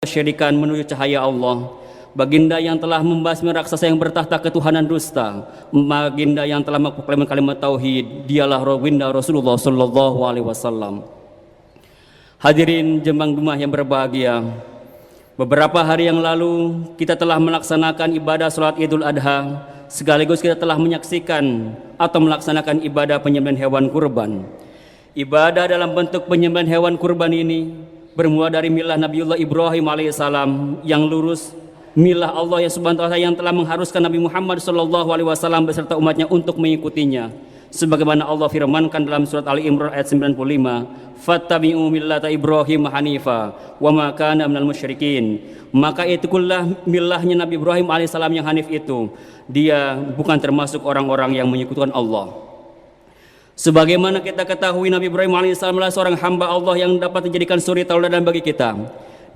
kesyirikan menuju cahaya Allah, baginda yang telah membasmi raksasa yang bertahta ketuhanan dusta, baginda yang telah memproklaim kalimat tauhid, dialah baginda Rasulullah sallallahu alaihi wasallam. Hadirin jemaah Jumat yang berbahagia, beberapa hari yang lalu kita telah melaksanakan ibadah salat Idul Adha, sekaligus kita telah menyaksikan atau melaksanakan ibadah penyembelihan hewan kurban. Ibadah dalam bentuk penyembelihan hewan kurban ini bermula dari milah Nabiullah Ibrahim alaihissalam yang lurus, milah Allah yang subhanahu wa ta'ala yang telah mengharuskan Nabi Muhammad sallallahu alaihi wasallam beserta umatnya untuk mengikutinya, sebagaimana Allah firmankan dalam surat Ali Imran ayat 95, fattabi'u millata Ibrahim hanifa wa ma kana minal musyrikin. Maka itulah milahnya Nabi Ibrahim alaihissalam yang hanif itu, dia bukan termasuk orang-orang yang menyekutukan Allah. Sebagaimana kita ketahui, Nabi Ibrahim alaihissalam adalah seorang hamba Allah yang dapat dijadikan suri tauladan bagi kita.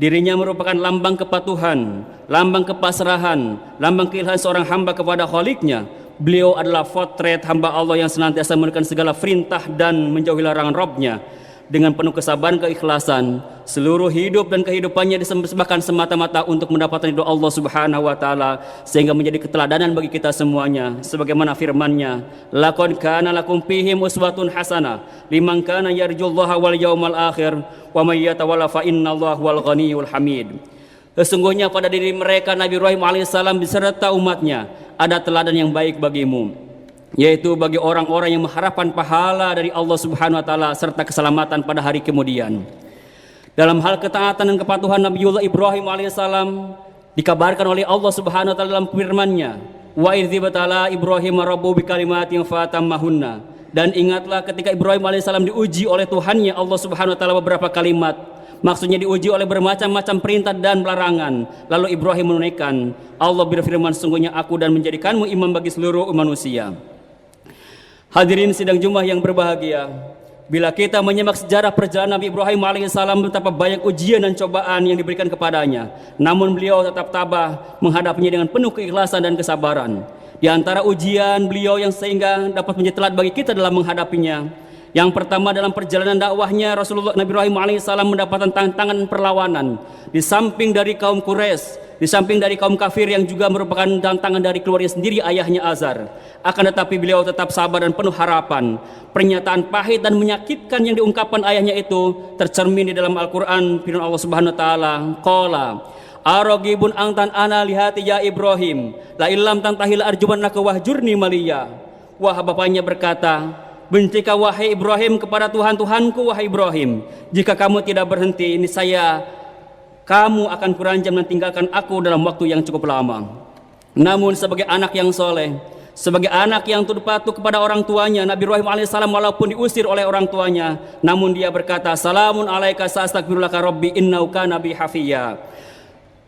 Dirinya merupakan lambang kepatuhan, lambang kepasrahan, lambang keikhlasan seorang hamba kepada Khaliknya. Beliau adalah potret hamba Allah yang senantiasa menunaikan segala perintah dan menjauhi larangan Rabbnya. Dengan penuh kesabaran keikhlasan, seluruh hidup dan kehidupannya disembahkan semata-mata untuk mendapatkan ridho Allah subhanahu wa ta'ala, sehingga menjadi keteladanan bagi kita semuanya, sebagaimana firman-Nya, laqad kana lakum fihim uswatun hasanah liman kana yarjullaha wal yawmal akhir wa may yatawalla fa innallaha wal ghaniyyul hamid. Sesungguhnya pada diri mereka Nabi Ibrahim alaihissalam beserta umatnya ada teladan yang baik bagimu, yaitu bagi orang-orang yang mengharapkan pahala dari Allah subhanahu wa ta'ala serta keselamatan pada hari kemudian. Dalam hal ketaatan dan kepatuhan Nabiullah Ibrahim alaihissalam dikabarkan oleh Allah subhanahu wa ta'ala dalam firman-Nya, wa idzibtala Ibrahim rabbuhu bikalimatin fatammahunna. Dan ingatlah ketika Ibrahim alaihissalam diuji oleh Tuhannya Allah subhanahu wa ta'ala beberapa kalimat, maksudnya diuji oleh bermacam-macam perintah dan larangan, lalu Ibrahim menunaikan. Allah berfirman, sungguhnya aku dan menjadikanmu imam bagi seluruh manusia. Hadirin sidang Jumat yang berbahagia, bila kita menyimak sejarah perjalanan Nabi Ibrahim alaihissalam, betapa banyak ujian dan cobaan yang diberikan kepadanya, namun beliau tetap tabah menghadapinya dengan penuh keikhlasan dan kesabaran. Di antara ujian beliau yang sehingga dapat menjadi teladan bagi kita dalam menghadapinya, yang pertama, dalam perjalanan dakwahnya Rasulullah Nabi Ibrahim alaihissalam mendapatkan tantangan perlawanan, di samping dari kaum Quraisy, di samping dari kaum kafir yang juga merupakan tantangan dari keluarga sendiri, ayahnya Azar. Akan tetapi beliau tetap sabar dan penuh harapan. Pernyataan pahit dan menyakitkan yang diungkapkan ayahnya itu tercermin di dalam Al-Quran, firman Allah subhanahu wa ta'ala, qala aragibun angtan ana lihati ya Ibrahim la illam tantahil arjumannaka wahjurni maliya. Wah, bapaknya berkata, bencikah wahai Ibrahim kepada Tuhan-Tuhanku, wahai Ibrahim, jika kamu tidak berhenti, niscaya kamu akan kuranjam dan tinggalkan aku dalam waktu yang cukup lama. Namun sebagai anak yang soleh, sebagai anak yang tunduk patuh kepada orang tuanya, Nabi Ibrahim alaihissalam walaupun diusir oleh orang tuanya, namun dia berkata, salamun alaika sa'astaghfirulaka rabbi innahu kana bi hafiyya.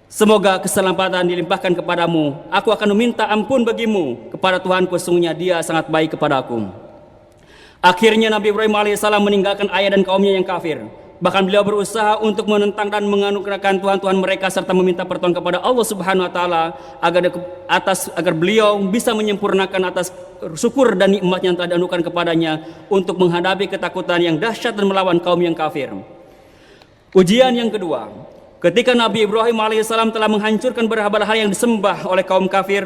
Semoga keselamatan dilimpahkan kepadamu, aku akan meminta ampun bagimu kepada Tuhanku, sesungguhnya dia sangat baik kepadaku. Akhirnya Nabi Ibrahim alaihissalam meninggalkan ayah dan kaumnya yang kafir. Bahkan beliau berusaha untuk menentang dan menganugerahkan Tuhan-Tuhan mereka serta meminta pertolongan kepada Allah subhanahu wa ta'ala agar beliau bisa menyempurnakan atas syukur dan nikmat yang telah dianugerahkan kepadanya untuk menghadapi ketakutan yang dahsyat dan melawan kaum yang kafir. Ujian yang kedua, ketika Nabi Ibrahim alaihissalam telah menghancurkan berbagai hal yang disembah oleh kaum kafir,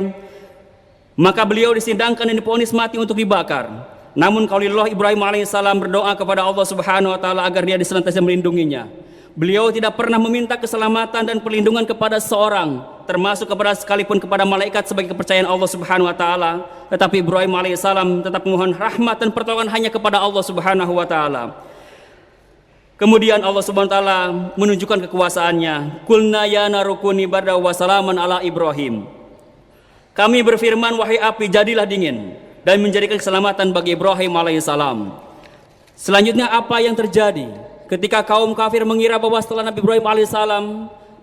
maka beliau disidangkan dan divonis mati untuk dibakar. Namun Khalilullah Ibrahim alaihissalam berdoa kepada Allah subhanahu wa ta'ala agar dia senantiasa melindunginya. Beliau tidak pernah meminta keselamatan dan perlindungan kepada seorang, termasuk kepada sekalipun kepada malaikat sebagai kepercayaan Allah subhanahu wa ta'ala. Tetapi Ibrahim alaihissalam tetap memohon rahmat dan pertolongan hanya kepada Allah subhanahu wa ta'ala. Kemudian Allah subhanahu wa ta'ala menunjukkan kekuasaannya. Qulna ya narukuni barda wa salaman ala Ibrahim. Kami berfirman, wahai api, jadilah dingin dan menjadikan keselamatan bagi Ibrahim alaihissalam. Selanjutnya apa yang terjadi ketika kaum kafir mengira bahwa setelah Nabi Ibrahim alaihissalam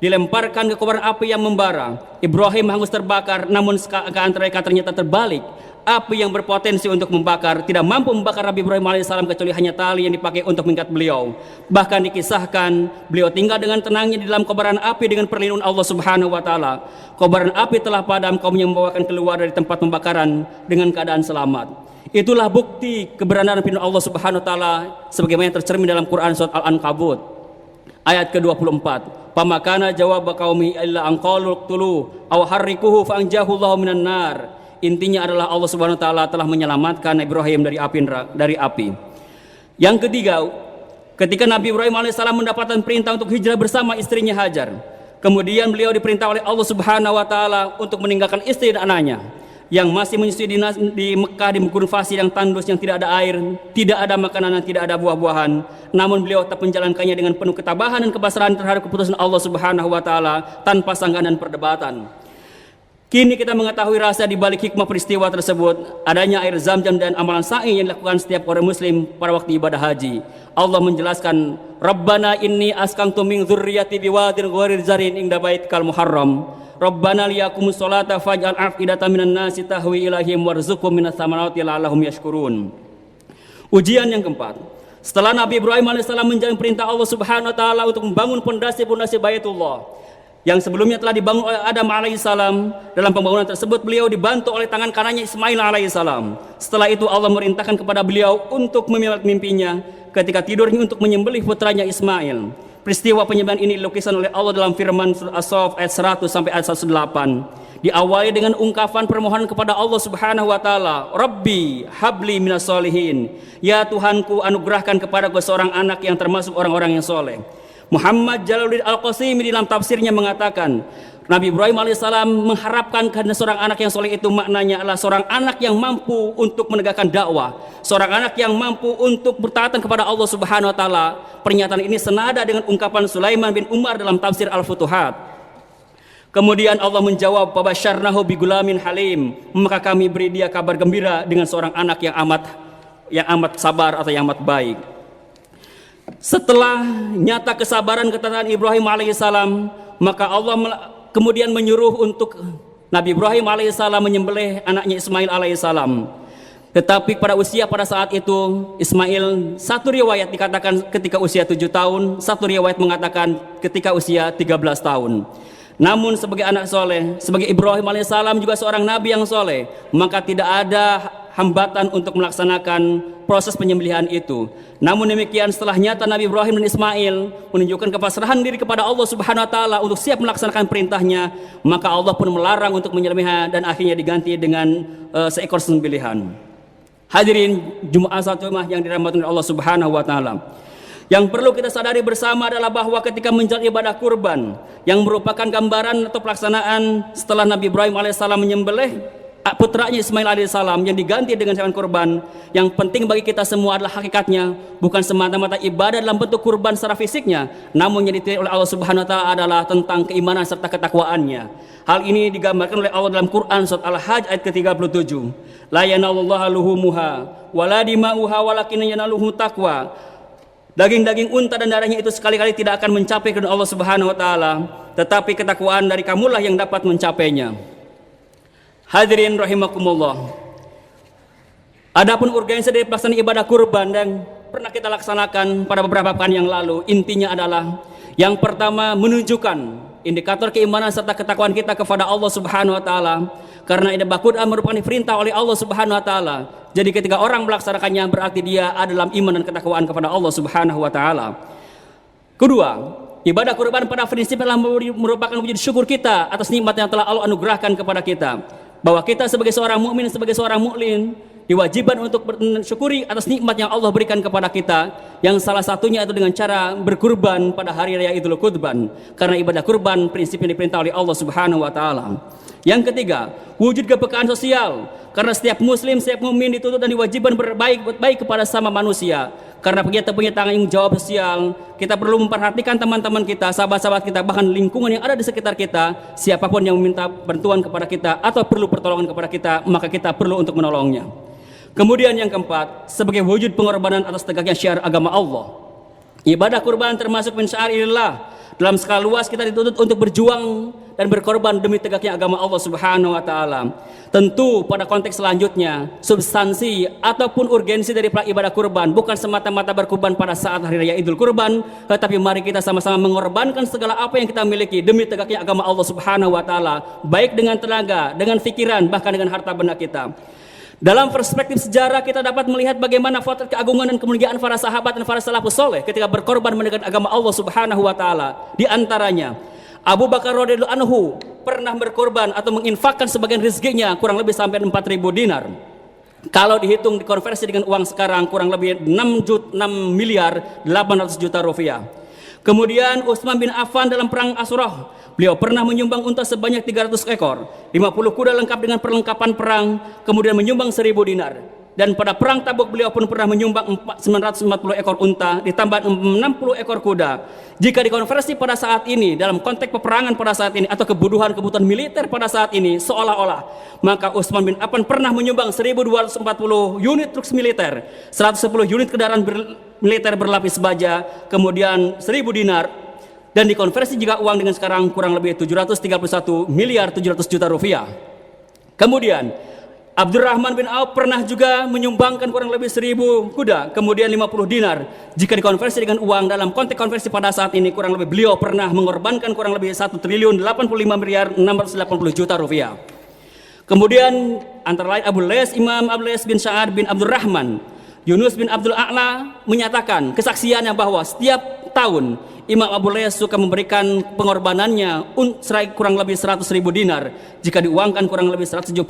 dilemparkan ke kobaran api yang membara, Ibrahim hangus terbakar, namun keadaan mereka ternyata terbalik. Api yang berpotensi untuk membakar tidak mampu membakar Nabi Ibrahim alaihissalam kecuali hanya tali yang dipakai untuk mengikat beliau. Bahkan dikisahkan beliau tinggal dengan tenangnya di dalam kobaran api dengan perlindungan Allah subhanahu wa ta'ala. Kobaran api telah padam, kaumnya membawakan keluar dari tempat pembakaran dengan keadaan selamat. Itulah bukti kebenaran firman Allah subhanahu wa ta'ala sebagaimana yang tercermin dalam Quran surat Al-Ankabut Ayat ke-24. Pamakana jawab qaumi illa an qalu qtulu aw harrikuhu fa anjahu Allahu minan nar. Intinya adalah Allah Subhanahu wa taala telah menyelamatkan Ibrahim dari api. Yang ketiga, ketika Nabi Ibrahim alaihissalam mendapatkan perintah untuk hijrah bersama istrinya Hajar, kemudian beliau diperintah oleh Allah Subhanahu wa taala untuk meninggalkan istri dan anaknya yang masih menyusui di Mekah di gurun pasir yang tandus, yang tidak ada air, tidak ada makanan, tidak ada buah-buahan. Namun beliau tetap menjalankannya dengan penuh ketabahan dan kepasrahan terhadap keputusan Allah Subhanahu wa taala tanpa sanggahan dan perdebatan. Kini kita mengetahui rahasia di balik hikmah peristiwa tersebut, adanya air Zam-Zam dan amalan sa'i yang dilakukan setiap orang muslim pada waktu ibadah haji. Allah menjelaskan, Rabbana inni askantu min dzurriyyati biwadin ghairi zarin inda baitikal muharram. Rabbana liyaqumus sholata faj'al af'idatan minan nasi tahwi ilaihim warzuqhum minas thamarati la'allahum yashkurun. Ujian yang keempat. Setelah Nabi Ibrahim alaihissalam menjalankan perintah Allah Subhanahu wa taala untuk membangun pondasi-pondasi Baitullah yang sebelumnya telah dibangun oleh Adam alaihissalam, dalam pembangunan tersebut beliau dibantu oleh tangan kanannya Ismail alaihissalam. Setelah itu Allah merintahkan kepada beliau untuk memimpin mimpinya ketika tidurnya untuk menyembelih putranya Ismail. Peristiwa penyembelihan ini dilukisan oleh Allah dalam firman As-Saff ayat 100 sampai ayat 108. Diawali dengan ungkapan permohonan kepada Allah Subhanahu wa taala, Rabbi habli minas solihin. Ya Tuhanku, anugerahkan kepadaku seorang anak yang termasuk orang-orang yang soleh. Muhammad Jalaluddin Al-Qasimi dalam tafsirnya mengatakan, Nabi Ibrahim alaihissalam mengharapkan karena seorang anak yang soleh itu maknanya adalah seorang anak yang mampu untuk menegakkan dakwah, seorang anak yang mampu untuk bertaatan kepada Allah Subhanahu wa taala. Pernyataan ini senada dengan ungkapan Sulaiman bin Umar dalam tafsir Al-Futuhat. Kemudian Allah menjawab, Fabasyarnahu bigulamin halim, maka kami beri dia kabar gembira dengan seorang anak yang amat sabar atau yang amat baik. Setelah nyata kesabaran ketaatan Ibrahim alaihissalam, maka Allah kemudian menyuruh untuk Nabi Ibrahim alaihissalam menyembelih anaknya Ismail alaihissalam. Tetapi pada saat itu Ismail, satu riwayat dikatakan ketika usia 7 tahun, satu riwayat mengatakan ketika usia 13 tahun. Namun sebagai anak soleh, sebagai Ibrahim alaihissalam juga seorang nabi yang soleh, maka tidak ada hambatan untuk melaksanakan proses penyembelihan itu. Namun demikian, setelah nyata Nabi Ibrahim dan Ismail menunjukkan kepasrahan diri kepada Allah Subhanahu wa taala untuk siap melaksanakan perintahnya, maka Allah pun melarang untuk menyembelihnya dan akhirnya diganti dengan seekor sembelihan. Hadirin Jumat Jumat yang dirahmati oleh Allah Subhanahu wa taala. Yang perlu kita sadari bersama adalah bahwa ketika menjalani ibadah kurban yang merupakan gambaran atau pelaksanaan setelah Nabi Ibrahim alaihissalam menyembelih putranya Ismail alaihissalam yang diganti dengan hewan kurban, yang penting bagi kita semua adalah hakikatnya bukan semata-mata ibadah dalam bentuk kurban secara fisiknya, namun yang ditilik oleh Allah Subhanahu wa taala adalah tentang keimanan serta ketakwaannya. Hal ini digambarkan oleh Allah dalam Quran surat Al-Hajj ayat ke-37. La yanallahu luhumuha wala dima'uha walakin yanaluhu taqwa. Daging-daging unta dan darahnya itu sekali-kali tidak akan mencapai kepada Allah Subhanahu wa taala, tetapi ketakwaan dari kamulah yang dapat mencapainya. Hadirin rahimakumullah. Adapun urgensi dari pelaksanaan ibadah kurban yang pernah kita laksanakan pada beberapa pekan yang lalu, intinya adalah yang pertama menunjukkan indikator keimanan serta ketakwaan kita kepada Allah Subhanahu wa taala, karena ibadah kurban merupakan perintah oleh Allah Subhanahu wa taala. Jadi ketika orang melaksanakannya berarti dia ada dalam iman dan ketakwaan kepada Allah Subhanahu wa taala. Kedua, ibadah kurban pada prinsipnya adalah merupakan wujud syukur kita atas nikmat yang telah Allah anugerahkan kepada kita. Bahwa kita sebagai seorang mukmin, sebagai seorang mukmin diwajibkan untuk bersyukuri atas nikmat yang Allah berikan kepada kita, yang salah satunya itu dengan cara berkurban pada hari raya Idul Kurban, karena ibadah kurban prinsipnya diperintah oleh Allah Subhanahu wa taala. Yang ketiga, wujud kepekaan sosial, karena setiap muslim, setiap mukmin dituntut dan diwajibkan berbaik kepada sama manusia. Karena kita punya tanggung jawab sosial, kita perlu memperhatikan teman-teman kita, sahabat-sahabat kita, bahkan lingkungan yang ada di sekitar kita. Siapapun yang meminta bantuan kepada kita atau perlu pertolongan kepada kita, maka kita perlu untuk menolongnya. Kemudian yang keempat, sebagai wujud pengorbanan atas tegaknya syiar agama Allah. Ibadah kurban termasuk min sya'airillah. Dalam skala luas kita dituntut untuk berjuang dan berkorban demi tegaknya agama Allah Subhanahu wa taala. Tentu pada konteks selanjutnya, substansi ataupun urgensi dari ibadah kurban bukan semata-mata berkurban pada saat hari raya Idul Kurban, tetapi mari kita sama-sama mengorbankan segala apa yang kita miliki demi tegaknya agama Allah Subhanahu wa taala, baik dengan tenaga, dengan pikiran, bahkan dengan harta benda kita. Dalam perspektif sejarah kita dapat melihat bagaimana potret keagungan dan kemuliaan para sahabat dan para salafus soleh ketika berkorban menegakkan agama Allah Subhanahu wa taala. Di antaranya Abu Bakar radhiyallahu anhu pernah berkorban atau menginfakkan sebagian rezekinya kurang lebih sampai 4.000 dinar. Kalau dihitung dikonversi dengan uang sekarang kurang lebih 6 miliar 800 juta rupiah. Kemudian Utsman bin Affan dalam perang Asurah, beliau pernah menyumbang unta sebanyak 300 ekor, 50 kuda lengkap dengan perlengkapan perang, kemudian menyumbang 1.000 dinar. Dan pada perang Tabuk beliau pun pernah menyumbang 940 ekor unta ditambah 60 ekor kuda. Jika dikonversi pada saat ini dalam konteks peperangan pada saat ini atau kebutuhan militer pada saat ini seolah-olah, maka Utsman bin Affan pernah menyumbang 1.240 unit truk militer, 110 unit kendaraan militer berlapis baja, kemudian 1.000 dinar, dan dikonversi jika uang dengan sekarang kurang lebih 731 miliar 700 juta rupiah. Kemudian Abdurrahman bin Auf pernah juga menyumbangkan kurang lebih 1.000 kuda, kemudian 50 dinar. Jika dikonversi dengan uang dalam konteks konversi pada saat ini, kurang lebih beliau pernah mengorbankan kurang lebih 1 triliun 85 miliar 680 juta rupiah. Kemudian antara lain Imam Abu Lays bin Sa'ad bin Abdurrahman, Yunus bin Abdul A'la menyatakan kesaksiannya bahwa setiap tahun Imam Abu Lays suka memberikan pengorbanannya kurang lebih 100.000 dinar. Jika diuangkan kurang lebih 170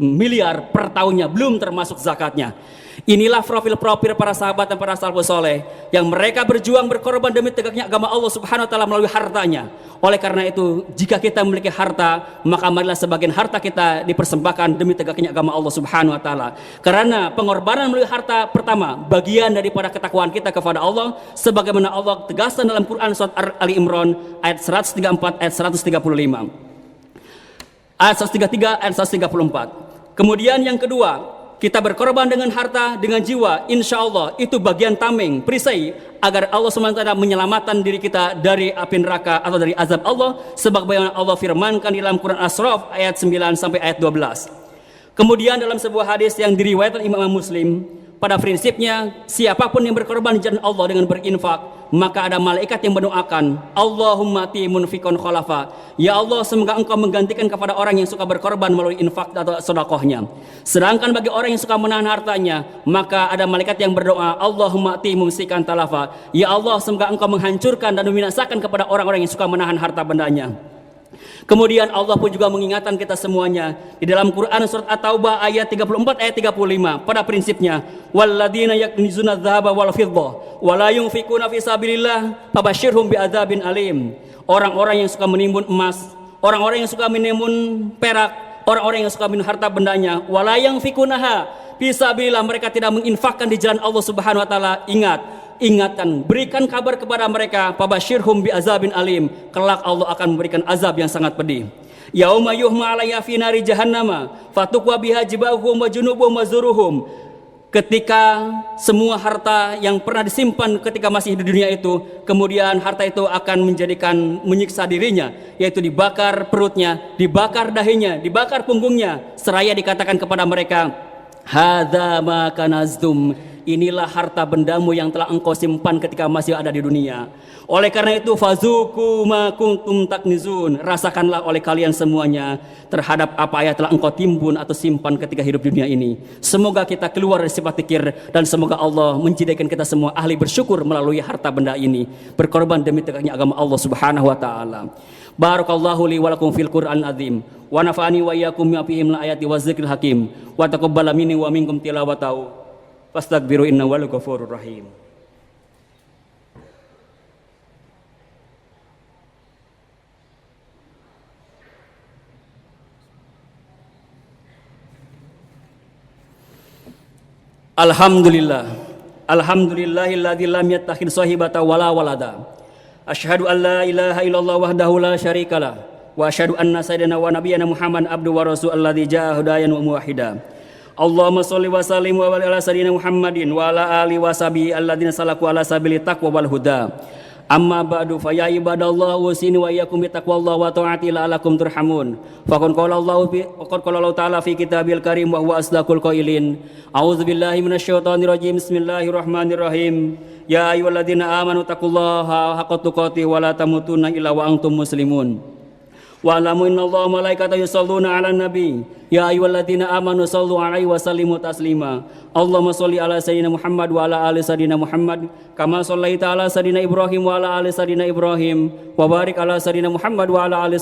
miliar per tahunnya, belum termasuk zakatnya. Inilah profil-profil para sahabat dan para salafus soleh yang mereka berjuang berkorban demi tegaknya agama Allah Subhanahu wa taala melalui hartanya. Oleh karena itu, jika kita memiliki harta, maka marilah sebagian harta kita dipersembahkan demi tegaknya agama Allah Subhanahu wa taala. Karena pengorbanan melalui harta pertama bagian daripada ketakwaan kita kepada Allah, sebagaimana Allah tegaskan dalam Quran surat Ali Imran ayat 134 ayat 135. Ayat 133 ayat 134. Kemudian yang kedua, kita berkorban dengan harta, dengan jiwa, insya Allah itu bagian tameng, perisai agar Allah SWT menyelamatkan diri kita dari api neraka atau dari azab Allah, sebagaimana Allah firmankan di dalam Quran Ashraf ayat 9 sampai ayat 12. Kemudian dalam sebuah hadis yang diriwayatkan Imam Muslim, pada prinsipnya siapapun yang berkorban di jalan Allah dengan berinfak, maka ada malaikat yang mendoakan, Allahumma ti munfikon khalafa, ya Allah semoga engkau menggantikan kepada orang yang suka berkorban melalui infak atau sedekahnya. Sedangkan bagi orang yang suka menahan hartanya, maka ada malaikat yang berdoa, Allahumma ti mumsikan talafa, ya Allah semoga engkau menghancurkan dan membinasakan kepada orang-orang yang suka menahan harta bendanya. Kemudian Allah pun juga mengingatkan kita semuanya di dalam Quran surat At-Taubah ayat 34 ayat 35 pada prinsipnya, walladzina yaknizuna dzahaba wal fiddah wa la yunfikuna fi sabilillah fabasyirhum bi'adzabin alim. Orang-orang yang suka menimbun emas, orang-orang yang suka menimbun perak, orang-orang yang suka menimbun harta bendanya, wa la yunfikunaha fi sabilillah, mereka tidak menginfakkan di jalan Allah Subhanahu wa taala. Ingatkan, berikan kabar kepada mereka, fabasyirhum bi'adzabin alim, kelak Allah akan memberikan azab yang sangat pedih. Yauma yuhma 'alaiha fi nari jahannama fatukwa biha jibahuhum wa junubuhum wa zuruhum. Ketika semua harta yang pernah disimpan ketika masih di dunia itu, kemudian harta itu akan menyiksa dirinya, yaitu dibakar perutnya, dibakar dahinya, dibakar punggungnya, seraya dikatakan kepada mereka, hadza ma kanaztum, inilah harta bendamu yang telah engkau simpan ketika masih ada di dunia. Oleh karena itu, fazuku ma kuntum taknizun, rasakanlah oleh kalian semuanya terhadap apa yang telah engkau timbun atau simpan ketika hidup di dunia ini. Semoga kita keluar dari sifat tikir, dan semoga Allah menjadikan kita semua ahli bersyukur melalui harta benda ini, berkorban demi tegaknya agama Allah Subhanahu wa taala. Barakallahu li wa lakum fil Qur'an azim wa nafa'ani wa iyyakum bima fihi min ayati wa dzikril hakim wa taqabbala minni wa minkum tilawatahu. Fastaghfiru innahu wal ghafurur rahim. Alhamdulillahilladzi lam yattakhidh sahibata wala walada. Asyhadu an la ilaha illallah wahdahu la syarikalah wa asyhadu anna sayyidina wa nabiyyana Muhammad abduhu wa rasul alladzi jaa hudayan wa muwahhida. Allahumma sholli wa sallim wa barik ala sayyidina Muhammadin wa ala alihi wa sahbihi alladzina salaku ala sabili taqwa wal huda. Amma ba'du fa ya ibadallah usini wa iyyakum bi taqwallahi wa ta'ati la'allakum turhamun. Faqad qala Allah ta'ala fi kitabil karim wa huwa asdaqul qailin. A'udzubillahi minasyaitonir rajim. Bismillahirrahmanirrahim. Ya ayyuhalladzina amanu taqullaha haqqa tuqatih wa la tamutunna illa wa antum muslimun. Wa'lamu innallaha wa malaikatahu yusholluna 'alan nabi. Ya ayyuhalladzina amanu shallu 'alaihi wa sallimu taslima. Allahumma shalli ala sayyidina Muhammad wa ala ali sayyidina Muhammad kama shallaita ala sayyidina Ibrahim wa ala ali sayyidina Ibrahim wa barik ala sayyidina Muhammad wa ala ali